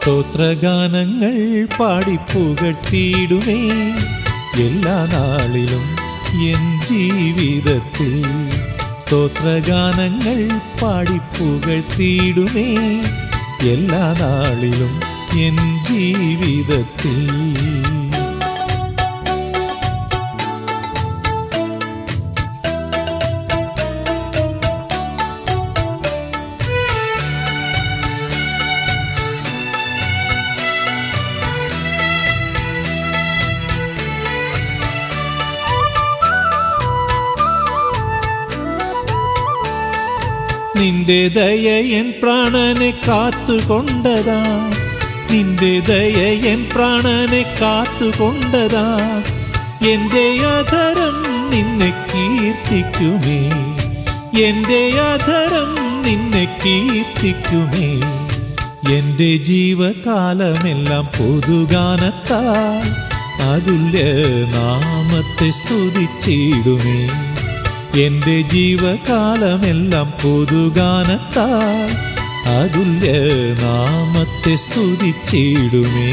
സ്തോത്രഗാനങ്ങൾ പാടിപ്പുകഴ്ത്തിയിടുമേ എല്ലാ നാളിലും എൻ ജീവിതത്തിൽ. സ്തോത്രഗാനങ്ങൾ പാടിപ്പുകഴ്ത്തിയിടുമേ എല്ലാ നാളിലും എൻ ജീവിതത്തിൽ. നിന്റെ ദയ എൻ പ്രാണനെ കാത്തുകൊണ്ടതാ, നിന്റെ ദയ എൻ പ്രാണനെ കാത്തുകൊണ്ടതാ. എൻ്റെ അധരം നിന്നെ കീർത്തിക്കുമേ, എൻ്റെ അധരം നിന്നെ കീർത്തിക്കുമേ. എൻ്റെ ജീവകാലമെല്ലാം പൊതുഗാനത്താൽ അതുല്യ നാമത്തെ സ്തുതിച്ചിടുമേ. എൻ്റെ ജീവകാലമെല്ലാം പൊതുഗാനത്താൽ അതുല്യ നാമത്തെ സ്തുതിച്ചിടുമേ.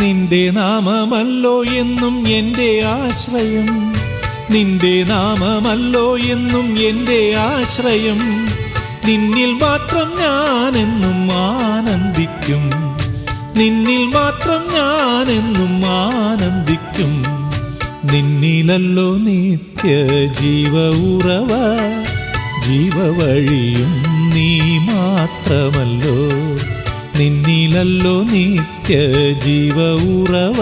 നിന്റെ നാമമല്ലോ എന്നും എൻ്റെ ആശ്രയം, നിന്റെ നാമമല്ലോ എന്നും എൻ്റെ ആശ്രയം. നിന്നിൽ മാത്രം ഞാനെന്നും ആനന്ദിക്കും, നിന്നിൽ മാത്രം ഞാനെന്നും ആനന്ദിക്കും. നിന്നിലല്ലോ നിത്യ ജീവ ഉറവ, ജീവവഴിയും നീ മാത്രമല്ലോ. നിന്നിലല്ലോ നിത്യ ജീവ ഉറവ,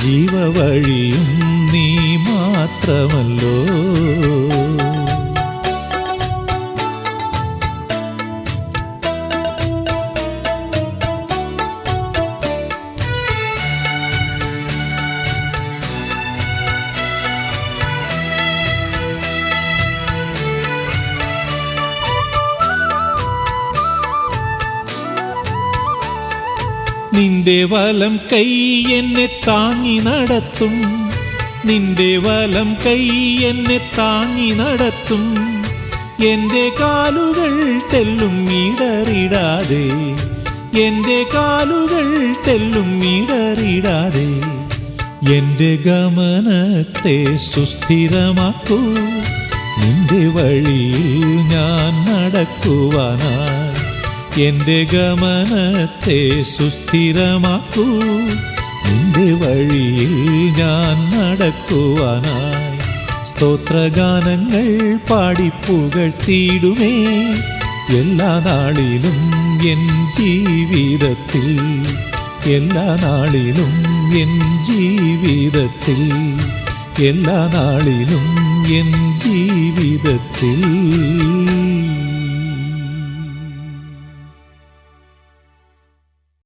ജീവവഴിയും നീ മാത്രമല്ലോ. നിന്റെ വലം കൈ എന്നെ താങ്ങി നടത്തും, നിന്റെ വലം കൈ എന്നെ താങ്ങി നടത്തും. എൻ്റെ കാലുകൾ തെല്ലും ഇടറിടാതെ, എൻ്റെ കാലുകൾ തെല്ലും ഇടറിടാതെ. എൻ്റെ ഗമനത്തെ സുസ്ഥിരമാക്കൂ, നിന്റെ വഴിയിൽ ഞാൻ നടക്കുവാനായി. എൻ്റെ ഗമനത്തെ സുസ്ഥിരമാക്കൂ, നിന്റെ വഴിയിൽ ഞാൻ നടക്കുവാനായി. സ്തോത്രഗാനങ്ങൾ പാടിപ്പുകഴ്ത്തിയിടുമേ എല്ലാ നാളിലും എൻ ജീവിതത്തിൽ, എല്ലാ നാളിലും എൻ ജീവിതത്തിൽ, എല്ലാ നാളിലും എൻ ജീവിതത്തിൽ.